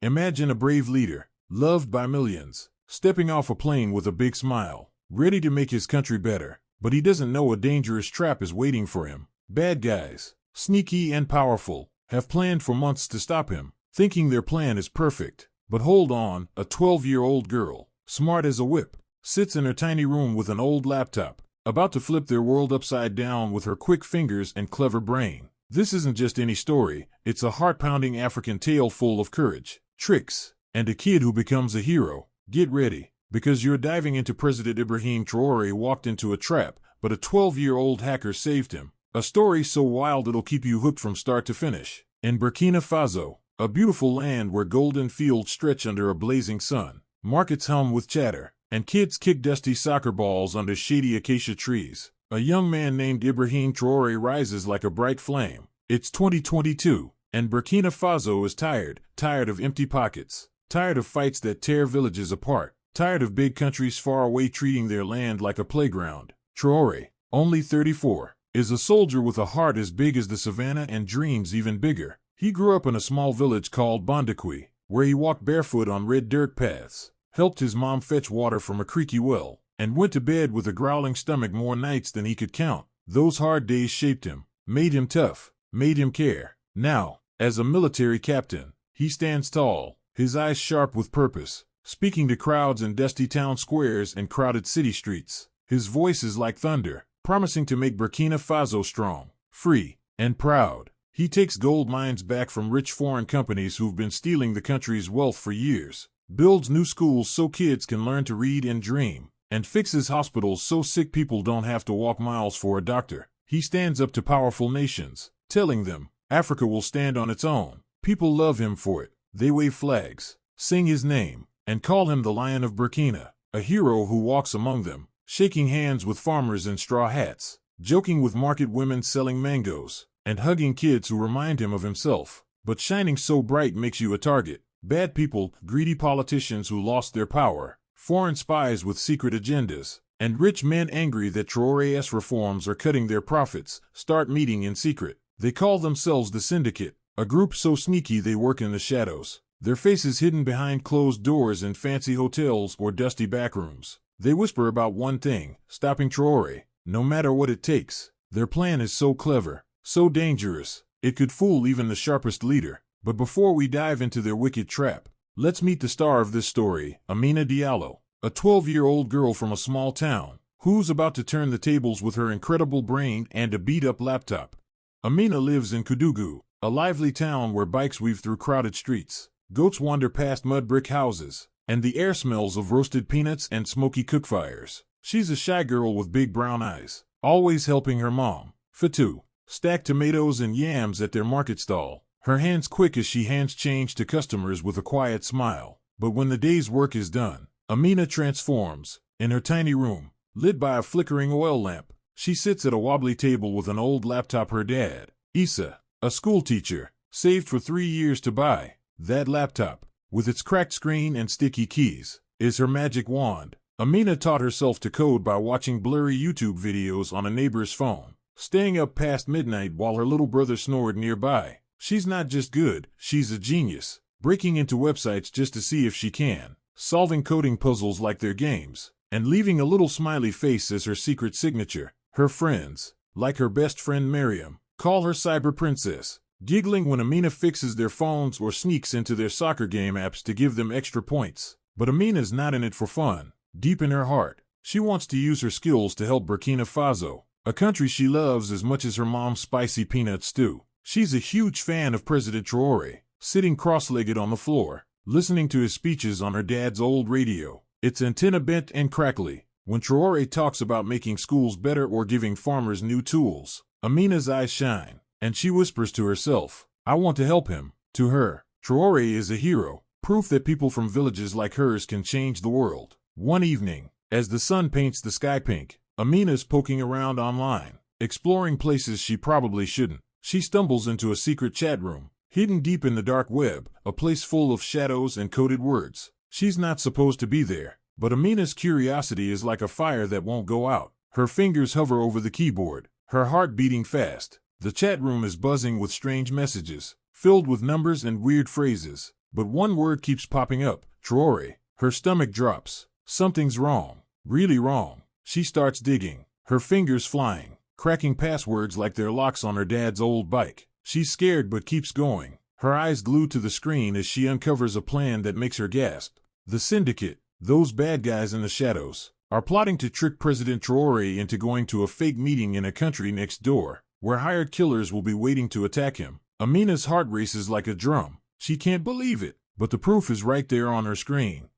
Imagine a brave leader, loved by millions, stepping off a plane with a big smile, ready to make his country better. But he doesn't know a dangerous trap is waiting for him. Bad guys, sneaky and powerful, have planned for months to stop him, thinking their plan is perfect. But hold on, a 12-year-old girl, smart as a whip, sits in her tiny room with an old laptop, about to flip their world upside down with her quick fingers and clever brain. This isn't just any story, it's a heart-pounding African tale full of courage, tricks, and a kid who becomes a hero. Get ready, because you're diving into President Ibrahim Traoré walked into a trap, but a 12-year-old hacker saved him. A story so wild it'll keep you hooked from start to finish. In Burkina Faso, a beautiful land where golden fields stretch under a blazing sun, markets hum with chatter, and kids kick dusty soccer balls under shady acacia trees, a young man named Ibrahim Traoré rises like a bright flame. It's 2022, and Burkina Faso is tired of empty pockets, tired of fights that tear villages apart, tired of big countries far away treating their land like a playground. Traoré, only 34, is a soldier with a heart as big as the savannah and dreams even bigger. He grew up in a small village called Bondakwi, where he walked barefoot on red dirt paths, helped his mom fetch water from a creaky well, and went to bed with a growling stomach more nights than he could count. Those hard days shaped him, made him tough, made him care. Now, as a military captain, he stands tall, his eyes sharp with purpose, speaking to crowds in dusty town squares and crowded city streets. His voice is like thunder, promising to make Burkina Faso strong, free, and proud. He takes gold mines back from rich foreign companies who've been stealing the country's wealth for years, builds new schools so kids can learn to read and dream, and fixes hospitals so sick people don't have to walk miles for a doctor. He stands up to powerful nations, telling them, Africa will stand on its own. People love him for it. They wave flags, sing his name, and call him the Lion of Burkina, a hero who walks among them, shaking hands with farmers in straw hats, joking with market women selling mangoes, and hugging kids who remind him of himself. But shining so bright makes you a target. Bad people, greedy politicians who lost their power, foreign spies with secret agendas, and rich men angry that Traoré's reforms are cutting their profits, start meeting in secret. They call themselves the Syndicate, a group so sneaky they work in the shadows, their faces hidden behind closed doors in fancy hotels or dusty backrooms. They whisper about one thing, stopping Traoré, no matter what it takes. Their plan is so clever, so dangerous, it could fool even the sharpest leader. But before we dive into their wicked trap, let's meet the star of this story, Amina Diallo, a 12-year-old girl from a small town, who's about to turn the tables with her incredible brain and a beat-up laptop. Amina lives in Koudougou, a lively town where bikes weave through crowded streets, goats wander past mud brick houses, and the air smells of roasted peanuts and smoky cookfires. She's a shy girl with big brown eyes, always helping her mom, Fatou, stack tomatoes and yams at their market stall. Her hands quick as she hands change to customers with a quiet smile. But when the day's work is done, Amina transforms. In her tiny room, lit by a flickering oil lamp, she sits at a wobbly table with an old laptop her dad, Issa, a schoolteacher, saved for 3 years to buy. That laptop, with its cracked screen and sticky keys, is her magic wand. Amina taught herself to code by watching blurry YouTube videos on a neighbor's phone, staying up past midnight while her little brother snored nearby. She's not just good, she's a genius, breaking into websites just to see if she can, solving coding puzzles like they're games, and leaving a little smiley face as her secret signature. Her friends, like her best friend Miriam, call her Cyber Princess, giggling when Amina fixes their phones or sneaks into their soccer game apps to give them extra points. But Amina's not in it for fun. Deep in her heart, she wants to use her skills to help Burkina Faso, a country she loves as much as her mom's spicy peanut stew. She's a huge fan of President Traoré, sitting cross-legged on the floor, listening to his speeches on her dad's old radio, its antenna bent and crackly. When Traoré talks about making schools better or giving farmers new tools, Amina's eyes shine, and she whispers to herself, I want to help him. To her, Traoré is a hero, proof that people from villages like hers can change the world. One evening, as the sun paints the sky pink, Amina's poking around online, exploring places she probably shouldn't. She stumbles into a secret chat room, hidden deep in the dark web, a place full of shadows and coded words. She's not supposed to be there, but Amina's curiosity is like a fire that won't go out. Her fingers hover over the keyboard, her heart beating fast. The chat room is buzzing with strange messages, filled with numbers and weird phrases. But one word keeps popping up: Traoré. Her stomach drops. Something's wrong. Really wrong. She starts digging, her fingers flying, cracking passwords like they're locks on her dad's old bike. She's scared but keeps going, her eyes glued to the screen as she uncovers a plan that makes her gasp. The syndicate, those bad guys in the shadows, are plotting to trick President Traoré into going to a fake meeting in a country next door, where hired killers will be waiting to attack him. Amina's heart races like a drum. She can't believe it, but the proof is right there on her screen.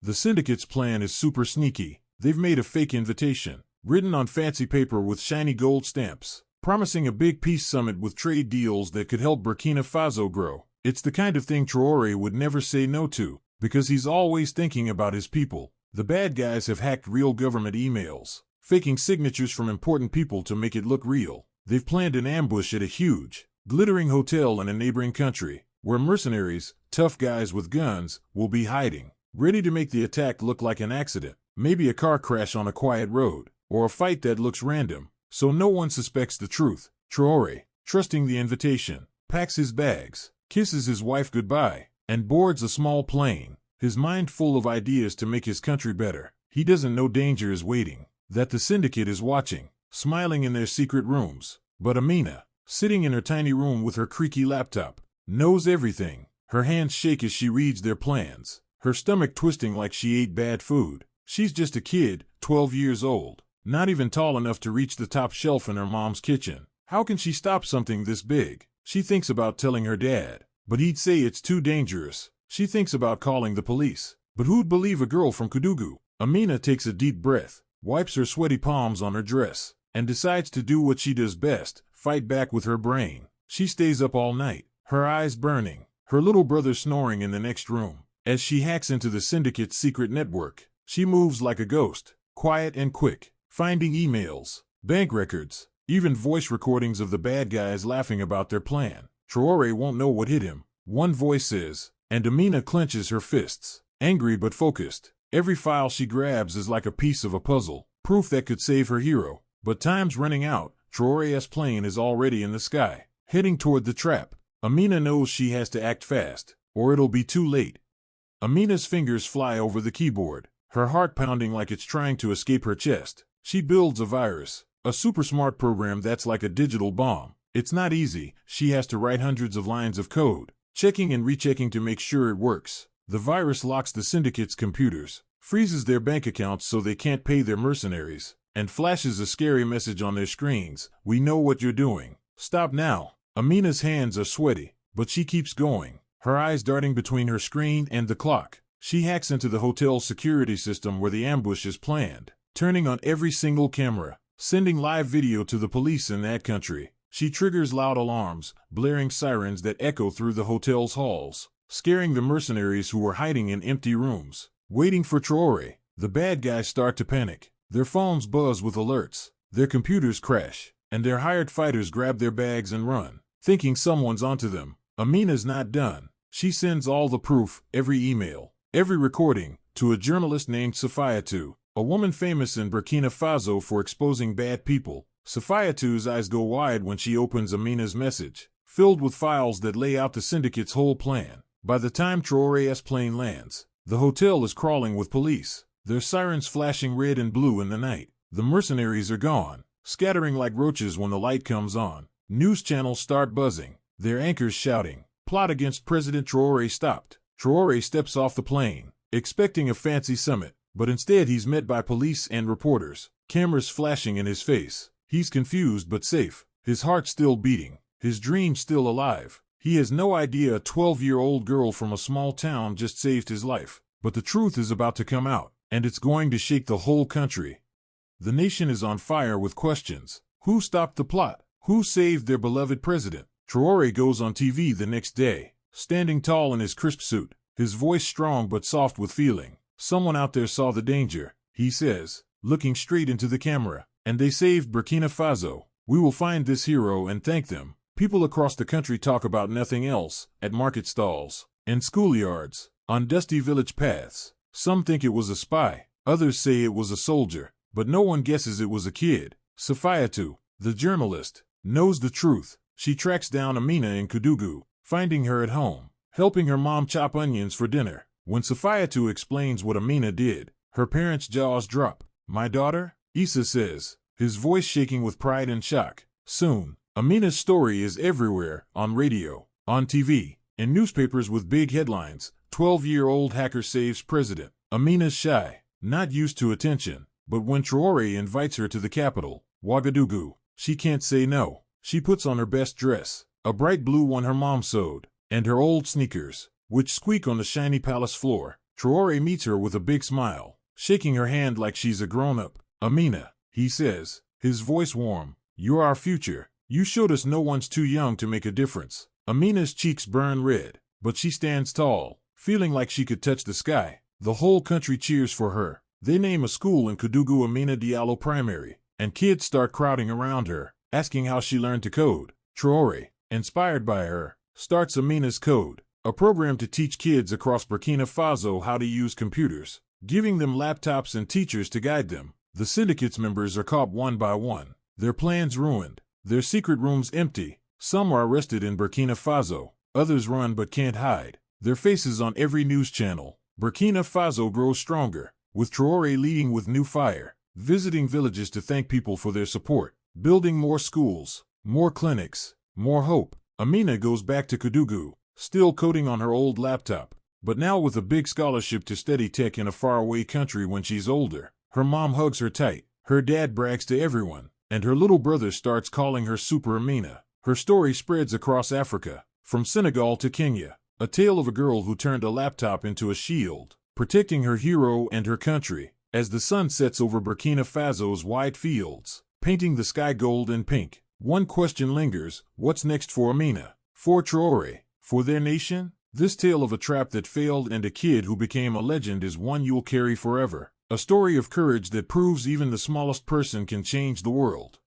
The syndicate's plan is super sneaky. They've made a fake invitation, written on fancy paper with shiny gold stamps, promising a big peace summit with trade deals that could help Burkina Faso grow. It's the kind of thing Traoré would never say no to, because he's always thinking about his people. The bad guys have hacked real government emails, faking signatures from important people to make it look real. They've planned an ambush at a huge, glittering hotel in a neighboring country, where mercenaries, tough guys with guns, will be hiding, ready to make the attack look like an accident. Maybe a car crash on a quiet road, or a fight that looks random, so no one suspects the truth. Traoré, trusting the invitation, packs his bags, kisses his wife goodbye, and boards a small plane, his mind full of ideas to make his country better. He doesn't know danger is waiting, that the syndicate is watching, smiling in their secret rooms. But Amina, sitting in her tiny room with her creaky laptop, knows everything. Her hands shake as she reads their plans, her stomach twisting like she ate bad food. She's just a kid, 12 years old, not even tall enough to reach the top shelf in her mom's kitchen. How can she stop something this big? She thinks about telling her dad, but he'd say it's too dangerous. She thinks about calling the police, but who'd believe a girl from Kudugu? Amina takes a deep breath, wipes her sweaty palms on her dress, and decides to do what she does best, fight back with her brain. She stays up all night, her eyes burning, her little brother snoring in the next room. As she hacks into the syndicate's secret network, she moves like a ghost, quiet and quick, finding emails, bank records, even voice recordings of the bad guys laughing about their plan. Traoré won't know what hit him, one voice says, and Amina clenches her fists, angry but focused. Every file she grabs is like a piece of a puzzle, proof that could save her hero. But time's running out. Traoré's plane is already in the sky, heading toward the trap. Amina knows she has to act fast, or it'll be too late. Amina's fingers fly over the keyboard, her heart pounding like it's trying to escape her chest. She builds a virus, a super smart program that's like a digital bomb. It's not easy. She has to write hundreds of lines of code, checking and rechecking to make sure it works. The virus locks the syndicate's computers, freezes their bank accounts so they can't pay their mercenaries, and flashes a scary message on their screens. We know what you're doing. Stop now. Amina's hands are sweaty, but she keeps going, her eyes darting between her screen and the clock. She hacks into the hotel's security system where the ambush is planned, turning on every single camera, sending live video to the police in that country. She triggers loud alarms, blaring sirens that echo through the hotel's halls, scaring the mercenaries who were hiding in empty rooms, waiting for Traoré. The bad guys start to panic. Their phones buzz with alerts, their computers crash, and their hired fighters grab their bags and run, thinking someone's onto them. Amina's not done. She sends all the proof, every email, every recording, to a journalist named Safiatou, a woman famous in Burkina Faso for exposing bad people. Safiatou's eyes go wide when she opens Amina's message, filled with files that lay out the syndicate's whole plan. By the time Traoré's plane lands, the hotel is crawling with police, their sirens flashing red and blue in the night. The mercenaries are gone, scattering like roaches when the light comes on. News channels start buzzing, their anchors shouting, "Plot against President Traoré stopped." Traoré steps off the plane, expecting a fancy summit, but instead he's met by police and reporters, cameras flashing in his face. He's confused but safe, his heart still beating, his dream still alive. He has no idea a 12-year-old girl from a small town just saved his life. But the truth is about to come out, and it's going to shake the whole country. The nation is on fire with questions. Who stopped the plot? Who saved their beloved president? Traoré goes on TV the next day, standing tall in his crisp suit, his voice strong but soft with feeling. "Someone out there saw the danger," he says, looking straight into the camera, "and they saved Burkina Faso. We will find this hero and thank them." People across the country talk about nothing else, at market stalls, in schoolyards, on dusty village paths. Some think it was a spy, others say it was a soldier, but no one guesses it was a kid. Safiatou, the journalist, knows the truth. She tracks down Amina in Kudugu, finding her at home, helping her mom chop onions for dinner. When Safiyatu explains what Amina did, her parents' jaws drop. My daughter? Issa says, his voice shaking with pride and shock. Soon, Amina's story is everywhere, on radio, on TV, in newspapers with big headlines. 12-year-old hacker saves president. Amina's shy, not used to attention, but when Traoré invites her to the capital, Ouagadougou, she can't say no. She puts on her best dress, a bright blue one her mom sewed, and her old sneakers, which squeak on the shiny palace floor. Traoré meets her with a big smile, shaking her hand like she's a grown-up. Amina, he says, his voice warm, you're our future. You showed us no one's too young to make a difference. Amina's cheeks burn red, but she stands tall, feeling like she could touch the sky. The whole country cheers for her. They name a school in Koudougou Amina Diallo Primary, and kids start crowding around her, asking how she learned to code. Traoré, inspired by her, starts Amina's Code, a program to teach kids across Burkina Faso how to use computers, giving them laptops and teachers to guide them. The syndicate's members are caught one by one, their plans ruined, their secret rooms empty. Some are arrested in Burkina Faso, others run but can't hide, their faces on every news channel. Burkina Faso grows stronger, with Traoré leading with new fire, visiting villages to thank people for their support, building more schools, more clinics, more hope. Amina goes back to Koudougou, still coding on her old laptop, but now with a big scholarship to study tech in a faraway country when she's older. Her mom hugs her tight, her dad brags to everyone, and her little brother starts calling her Super Amina. Her story spreads across Africa, from Senegal to Kenya, a tale of a girl who turned a laptop into a shield, protecting her hero and her country. As the sun sets over Burkina Faso's wide fields, painting the sky gold and pink, one question lingers: what's next for Amina? For Traoré? For their nation? This tale of a trap that failed and a kid who became a legend is one you'll carry forever. A story of courage that proves even the smallest person can change the world.